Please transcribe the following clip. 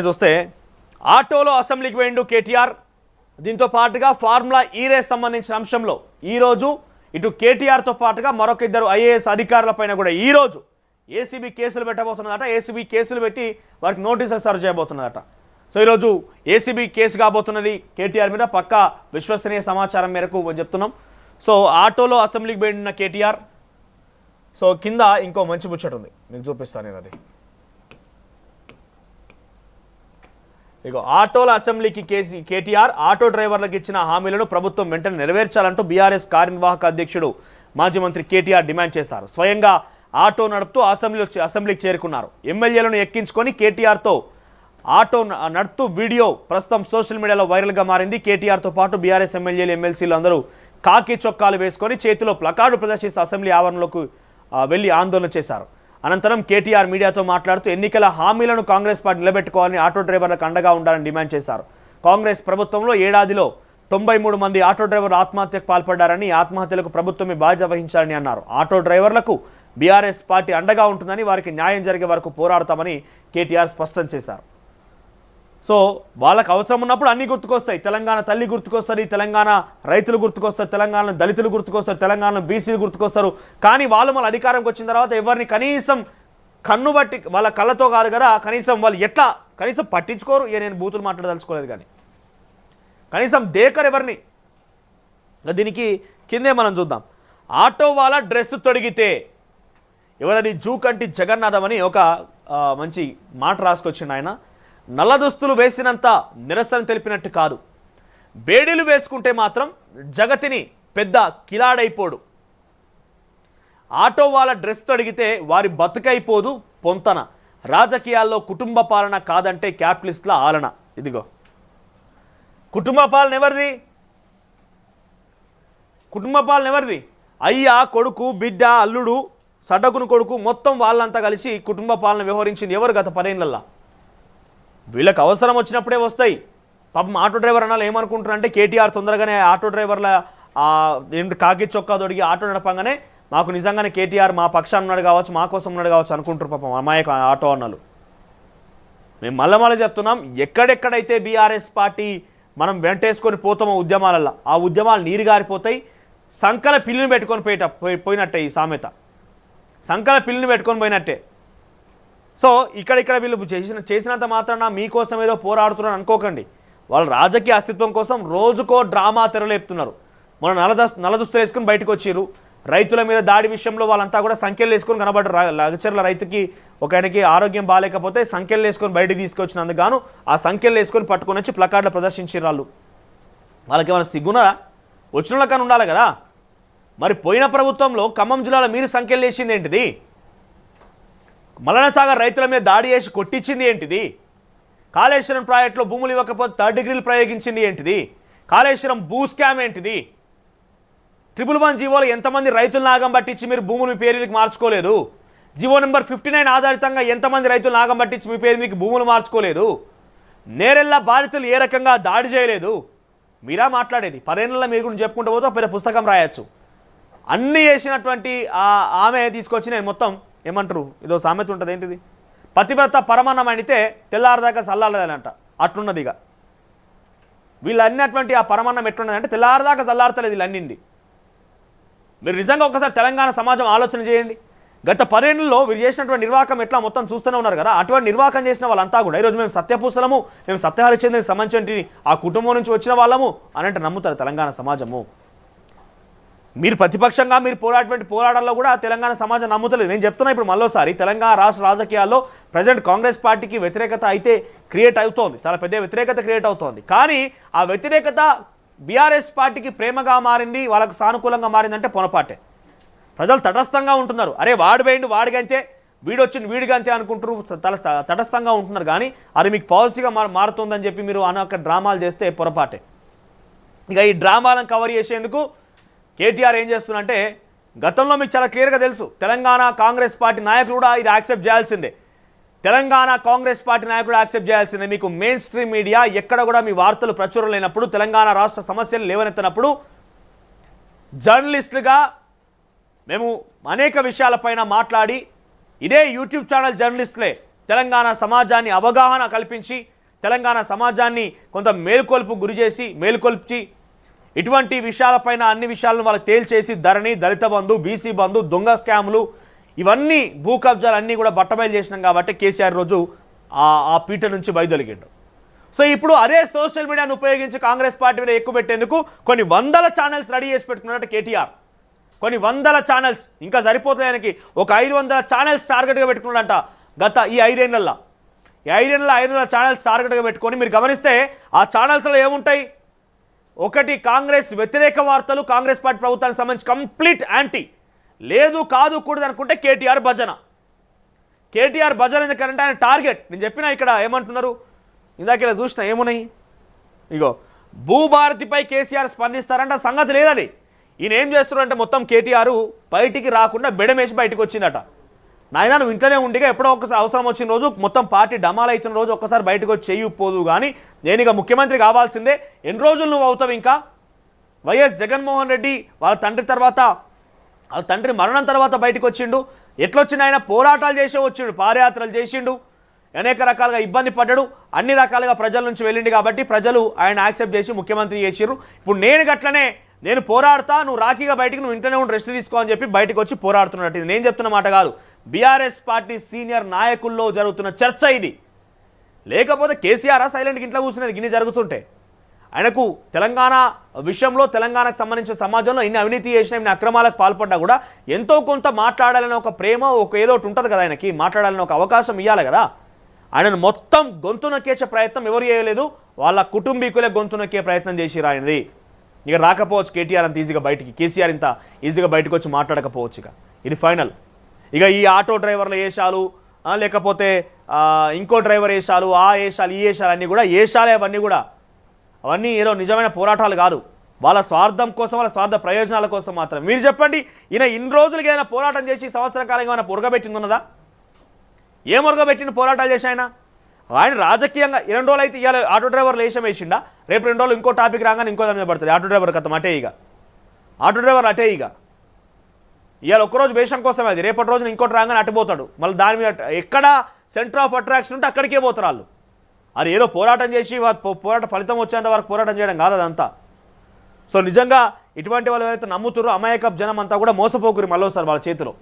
చూస్తే ఆటోలో అసెంబ్లీకి పోయిండు కేటీఆర్. దీంతో పాటుగా ఫార్ములా ఈ రేస్ సంబంధించిన అంశంలో ఈరోజు ఇటు కేటీఆర్తో పాటుగా మరొక ఇద్దరు ఐఏఎస్ అధికారులపైన కూడా ఈరోజు ఏసీబీ కేసులు పెట్టబోతున్నదట. ఏసీబీ కేసులు పెట్టి వారికి నోటీసులు సర్వ్ చేయబోతున్నదట. సో ఈరోజు ఏసీబీ కేసు కాబోతున్నది కేటీఆర్ మీద. పక్కా విశ్వసనీయ సమాచారం మేరకు చెప్తున్నాం. సో ఆటోలో అసెంబ్లీకి పోయిన కేటీఆర్. సో కింద ఇంకో మంచి ముచ్చట ఉంది, మీకు చూపిస్తాను నేను. అది ఇగో ఆటోల అసెంబ్లీకి కేటీఆర్ ఆటో డ్రైవర్లకు ఇచ్చిన హామీలను ప్రభుత్వం వెంటనే నెరవేర్చాలంటూ బీఆర్ఎస్ కార్యనిర్వాహక అధ్యక్షుడు మాజీ మంత్రి కేటీఆర్ డిమాండ్ చేశారు. స్వయంగా ఆటో నడుపుతూ అసెంబ్లీకి చేరుకున్నారు. ఎమ్మెల్యేలను ఎక్కించుకొని కేటీఆర్తో ఆటో నడుపుతూ వీడియో ప్రస్తుతం సోషల్ మీడియాలో వైరల్గా మారింది. కేటీఆర్తో పాటు బీఆర్ఎస్ ఎమ్మెల్యేలు ఎమ్మెల్సీలు అందరూ కాకి చొక్కాలు వేసుకొని చేతిలో ప్లకార్డు ప్రదర్శిస్తూ అసెంబ్లీ ఆవరణలోకి వెళ్లి ఆందోళన చేశారు. అనంతరం కేటీఆర్ మీడియాతో మాట్లాడుతూ ఎన్నికల హామీలను కాంగ్రెస్ పార్టీ నిలబెట్టుకోవాలని ఆటో డ్రైవర్లకు అండగా ఉండాలని డిమాండ్ చేశారు. కాంగ్రెస్ ప్రభుత్వంలో ఏడాదిలో 93 మంది ఆటో డ్రైవర్లు ఆత్మహత్యకు పాల్పడ్డారని, ఆత్మహత్యలకు ప్రభుత్వమే బాధ్యత వహించాలని అన్నారు. ఆటో డ్రైవర్లకు బీఆర్ఎస్ పార్టీ అండగా ఉంటుందని, వారికి న్యాయం జరిగే వరకు పోరాడతామని కేటీఆర్ స్పష్టం చేశారు. సో వాళ్ళకు అవసరం ఉన్నప్పుడు అన్నీ గుర్తుకొస్తాయి. తెలంగాణ తల్లి గుర్తుకొస్తుంది, తెలంగాణ రైతులు గుర్తుకొస్తారు, తెలంగాణ దళితులు గుర్తుకొస్తారు, తెలంగాణ బీసీలు గుర్తుకొస్తారు. కానీ వాళ్ళు మళ్ళీ అధికారంకి వచ్చిన తర్వాత ఎవరిని కనీసం కన్ను బట్టి వాళ్ళ కళ్ళతో కాదు కదా, కనీసం వాళ్ళు ఎట్లా కనీసం పట్టించుకోరు. నేను బూతులు మాట్లాడదలుచుకోలేదు, కానీ కనీసం దేకరు ఎవరిని. దీనికి కిందే మనం చూద్దాం. ఆటో వాళ్ళ డ్రెస్ తొడిగితే ఎవరది జూకంటి జగన్నాథం అని ఒక మంచి మాట రాసుకొచ్చిండు ఆయన. నల్ల దుస్తులు వేసినంత నిరసన తెలిపినట్టు కాదు, బేడీలు వేసుకుంటే మాత్రం జగతిని పెద్ద కిలాడైపోడు. ఆటో వాళ్ళ డ్రెస్ తొడిగితే వారి బతుకైపోదు పొంతన. రాజకీయాల్లో కుటుంబ పాలన కాదంటే క్యాపిటలిస్ట్ల ఆలన. ఇదిగో కుటుంబ పాలన ఎవరిది? కుటుంబ పాలన ఎవరిది? అయ్యా, కొడుకు, బిడ్డ, అల్లుడు, సడ్డకుని కొడుకు, మొత్తం వాళ్ళంతా కలిసి కుటుంబ పాలన వ్యవహరించింది ఎవరు గత 10 ఏళ్లలో? వీళ్ళకి అవసరం వచ్చినప్పుడే వస్తాయి. పాపం ఆటో డ్రైవర్ అనాలు ఏమనుకుంటున్నారు అంటే కేటీఆర్ తొందరగానే ఆటో డ్రైవర్ల కాకి చొక్కా తొడిగి ఆటో నడపంగానే మాకు నిజంగానే కేటీఆర్ మా పక్షాన్ని ఉన్నాడు కావచ్చు, మా కోసం ఉన్నాడు కావచ్చు అనుకుంటారు పాపం అమాయక ఆటో అన్నలు. మేము మళ్ళీ చెప్తున్నాం, ఎక్కడెక్కడైతే బీఆర్ఎస్ పార్టీ మనం వెంటేసుకొని పోతామో ఉద్యమాలలో, ఆ ఉద్యమాలు నీరు గారిపోతాయి. సంకల పిల్లిని పెట్టుకొని పోయినట్టే ఈ సామెత. సంకల పిల్లిని పెట్టుకొని పోయినట్టే. సో ఇక్కడ వీళ్ళు చేసినంత మాత్రాన మీకోసం ఏదో పోరాడుతున్నారు అనుకోకండి. వాళ్ళు రాజకీయ అస్తిత్వం కోసం రోజుకో డ్రామా తెరలేపుతున్నారు. మన నల్ల దుస్తులు వేసుకుని బయటకు వచ్చారు. రైతుల మీద దాడి విషయంలో వాళ్ళంతా కూడా సంఖ్యలు వేసుకొని కనబడ్డారు. లగచర్ల రైతుకి ఒక ఆయనకి ఆరోగ్యం బాగాలేకపోతే సంఖ్యలు వేసుకొని బయటకు తీసుకొచ్చినందుకు గాను ఆ సంఖ్యలు వేసుకొని పట్టుకొని వచ్చి ప్లకార్డులు ప్రదర్శించారు. వాళ్ళకి ఏమైనా సిగ్గునా? వచ్చిన కానీ ఉండాలి కదా. మరి పోయిన ప్రభుత్వంలో ఖమ్మం జిల్లాలో మీరు సంఖ్యలు వేసింది ఏంటిది? మల్లనసాగర్ రైతుల మీద దాడి చేసి కొట్టించింది ఏంటిది? కాళేశ్వరం ప్రాజెక్టులో భూములు ఇవ్వకపోతే 3rd డిగ్రీలు ప్రయోగించింది ఏంటిది? కాళేశ్వరం భూ స్కామ్ ఏంటిది? 111 జీవోలు ఎంతమంది రైతులు నాగం పట్టించి మీరు భూములు మీ పేరు మీకు మార్చుకోలేదు? జీవో నెంబర్ 59 ఆధారితంగా ఎంతమంది రైతులు నాగం పట్టించి మీ పేరు మీకు భూములు మార్చుకోలేదు? నేరెళ్ళ బాధితులు ఏ రకంగా దాడి చేయలేదు? మీరా మాట్లాడేది? 10 ఏళ్ళలో మీరు గురించి చెప్పుకుంటూ పోతే పెద్ద పుస్తకం రాయొచ్చు. అన్నీ చేసినటువంటి ఆమె తీసుకొచ్చి నేను మొత్తం ఏమంటారు, ఇదో సామెత ఉంటుంది ఏంటిది, పతివ్రత పరమాన్నం అనితే తెల్లారదాకా చల్లారలేదంట. అట్లున్నది. ఇక వీళ్ళు అన్నటువంటి ఆ పరమాన్నం ఎట్లున్నది అంటే తెల్లారదాకా చల్లారతలేదు వీళ్ళు అన్నింది. మీరు నిజంగా ఒకసారి తెలంగాణ సమాజం ఆలోచన చేయండి. గత 10 ఏళ్లలో వీరు చేసినటువంటి నిర్వాహకం ఎట్లా మొత్తం చూస్తూనే ఉన్నారు కదా. అటువంటి నిర్వాహకం చేసిన వాళ్ళంతా కూడా ఈరోజు మేము సత్యపూసలము, మేము సత్యహరిచంద్రకి సంబంధించి ఆ కుటుంబం నుంచి వచ్చిన వాళ్ళము అని అంటే నమ్ముతారు తెలంగాణ సమాజము. మీరు ప్రతిపక్షంగా మీరు పోరాటాల్లో కూడా తెలంగాణ సమాజం నమ్ముతలేదు. నేను చెప్తున్నా ఇప్పుడు మరోసారి, తెలంగాణ రాష్ట్ర రాజకీయాల్లో ప్రజెంట్ కాంగ్రెస్ పార్టీకి వ్యతిరేకత అయితే క్రియేట్ అవుతోంది, చాలా పెద్ద వ్యతిరేకత క్రియేట్ అవుతోంది. కానీ ఆ వ్యతిరేకత బీఆర్ఎస్ పార్టీకి ప్రేమగా మారింది, వాళ్ళకు సానుకూలంగా మారిందంటే పొరపాటే. ప్రజలు తటస్థంగా ఉంటున్నారు. అరే వాడు వేయండి, వాడిగంతే, వీడొచ్చింది వీడిగంతే అనుకుంటారు, తటస్థంగా ఉంటున్నారు. కానీ అది మీకు పాజిటివ్గా మారుతుందని చెప్పి మీరు అనేక డ్రామాలు చేస్తే పొరపాటే. ఇక ఈ డ్రామాలను కవర్ చేసేందుకు కేటీఆర్ ఏం చేస్తున్నారంటే, గతంలో మీకు చాలా క్లియర్గా తెలుసు, తెలంగాణ కాంగ్రెస్ పార్టీ నాయకులు కూడా ఇది యాక్సెప్ట్ చేయాల్సిందే. తెలంగాణ కాంగ్రెస్ పార్టీ నాయకుడు యాక్సెప్ట్ చేయాల్సిందే. మీకు మెయిన్ స్ట్రీమ్ మీడియా ఎక్కడ కూడా మీ వార్తలు ప్రచురణ లేనప్పుడు, తెలంగాణ రాష్ట్ర సమస్యలు లేవనెత్తనప్పుడు జర్నలిస్టులుగా మేము అనేక విషయాలపైన మాట్లాడి, ఇదే యూట్యూబ్ ఛానల్ జర్నలిస్టులే తెలంగాణ సమాజాన్ని అవగాహన కల్పించి తెలంగాణ సమాజాన్ని కొంత మేల్కొల్పు గురి చేసి మేల్కొల్పి ఇటువంటి విషయాలపైన అన్ని విషయాలను వాళ్ళకి తేల్చేసి ధరణి, దళిత బంధు, బీసీ బంధు, దొంగ స్కాములు ఇవన్నీ భూ కబ్జాలు అన్నీ కూడా బట్టబయలు చేసినాం కాబట్టి కేసీఆర్ రోజు ఆ పీఠ నుంచి బయదొలిగిండు. సో ఇప్పుడు అదే సోషల్ మీడియాను ఉపయోగించి కాంగ్రెస్ పార్టీ మీద ఎక్కువ పెట్టేందుకు కొన్ని వందల ఛానల్స్ రెడీ చేసి పెట్టుకున్నట్టు కేటీఆర్. కొన్ని వందల ఛానల్స్ ఇంకా సరిపోతాయి ఆయనకి. ఒక 500 ఛానల్స్ టార్గెట్గా పెట్టుకున్నాడంట గత ఈ 5 ఏళ్లలో. ఈ 5 ఏళ్లలో 500 ఛానల్స్ టార్గెట్గా పెట్టుకొని మీరు గమనిస్తే ఆ ఛానల్స్లో ఏముంటాయి? ఒకటి కాంగ్రెస్ వ్యతిరేక వార్తలు, కాంగ్రెస్ పార్టీ ప్రభుత్వానికి సంబంధించి కంప్లీట్ యాంటీ, లేదు కాదు కూడదు అనుకుంటే కేటీఆర్ భజన. కేటీఆర్ భజన ఎందుకంటే ఆయన టార్గెట్. నేను చెప్పిన ఇక్కడ ఏమంటున్నారు ఇందాక ఇలా చూసిన ఏమున్నాయి, ఇగో భూభారతిపై కేసీఆర్ స్పందిస్తారంటే సంగతి లేదని. ఈయన ఏం చేస్తున్నారంటే మొత్తం కేటీఆర్ బయటికి రాకుండా బెడమేసి బయటకు వచ్చిందట. నాయన నువ్వు ఇంట్లోనే ఉండిగా ఎప్పుడో ఒకసారి అవసరం వచ్చిన రోజు మొత్తం పార్టీ డమాల్ అవుతున్న రోజు ఒక్కసారి బయటకు వచ్చి చేయకపోదు కానీ నేను ఇక ముఖ్యమంత్రి కావాల్సిందే. ఎన్ని రోజులు నువ్వు అవుతావు? ఇంకా వైఎస్ జగన్మోహన్ రెడ్డి వాళ్ళ తండ్రి మరణం తర్వాత బయటకు వచ్చిండు. ఎట్లొచ్చిన ఆయన పోరాటాలు చేసే వచ్చిండు, పాదయాత్రలు చేసిండు, అనేక రకాలుగా ఇబ్బంది పడ్డాడు, అన్ని రకాలుగా ప్రజల నుంచి వెళ్ళిండు కాబట్టి ప్రజలు ఆయన యాక్సెప్ట్ చేసి ముఖ్యమంత్రి చేసిర్రు. ఇప్పుడు నేను గట్లనే నేను పోరాడతా, నువ్వు రాఖీగా బయటికి నువ్వు ఇంట్లోనే ఉండి రెస్ట్ తీసుకో అని చెప్పి బయటకు వచ్చి పోరాడుతున్నట్టు. ఇది నేను చెప్తున్న మాట కాదు, బీఆర్ఎస్ పార్టీ సీనియర్ నాయకుల్లో జరుగుతున్న చర్చ ఇది. లేకపోతే కేసీఆర్ సైలెంట్గా ఇంట్లో కూర్చునేది గిన్ని జరుగుతుంటే. ఆయనకు తెలంగాణ విషయంలో తెలంగాణకు సంబంధించిన సమాజంలో ఇన్ని అవినీతి చేసిన ఇన్ని అక్రమాలకు పాల్పడ్డా కూడా ఎంతో కొంత మాట్లాడాలని ఒక ప్రేమ ఒక ఏదో ఒకటి ఉంటుంది కదా ఆయనకి, మాట్లాడాలని ఒక అవకాశం ఇవ్వాలి కదా. ఆయనను మొత్తం గొంతు నొక్కేసే ప్రయత్నం ఎవరు చేయలేదు, వాళ్ళ కుటుంబీకులే గొంతు నొక్కే ప్రయత్నం చేసిరు ఆయనది. ఇక రాకపోవచ్చు కేటీఆర్ అంత ఈజీగా బయటికి, కేసీఆర్ ఇంత ఈజీగా బయటకు వచ్చి మాట్లాడకపోవచ్చు. ఇక ఇది ఫైనల్. ఇక ఈ ఆటో డ్రైవర్ల ఏషాలు లేకపోతే ఇంకో డ్రైవర్ ఏషాలు, ఆ ఏషాలు ఈ ఏషాలు అన్నీ కూడా ఏషాలే. అవన్నీ ఏదో నిజమైన పోరాటాలు కాదు, వాళ్ళ స్వార్థం కోసం, వాళ్ళ స్వార్థ ప్రయోజనాల కోసం మాత్రం. మీరు చెప్పండి, ఈయన ఇన్ని రోజులకి ఏదైనా పోరాటం చేసి సంవత్సర కాలంగా ఏమైనా పొరగబెట్టింది ఉన్నదా? ఏ మురగబెట్టిన పోరాటాలు చేసి ఆయన రాజకీయంగా 2 రోజులు అయితే ఇవాళ ఆటో డ్రైవర్లు వేషం వేసిండా, రేపు 2 రోజులు ఇంకో టాపిక్ రాగానే ఇంకో దాని మీద పడుతుంది. ఆటో డ్రైవర్ కథం అటే. ఇక ఆటో డ్రైవర్ అటే. ఇక ఇవాళ ఒక్కరోజు వేషం కోసమే అది, రేపటి రోజున ఇంకోటి రాగానే అటుపోతాడు. మళ్ళీ దాని మీద ఎక్కడ సెంటర్ ఆఫ్ అట్రాక్షన్ ఉంటే అక్కడికే పోతారు వాళ్ళు. అది ఏదో పోరాటం చేసి పోరాట ఫలితం వచ్చేంత వరకు పోరాటం చేయడం కాదు అదంతా. సో నిజంగా ఇటువంటి వాళ్ళు ఎవరైతే నమ్ముతారో అమాయకపు జనం అంతా కూడా మోసపోకురి మళ్ళీ వస్తారు వాళ్ళ చేతిలో.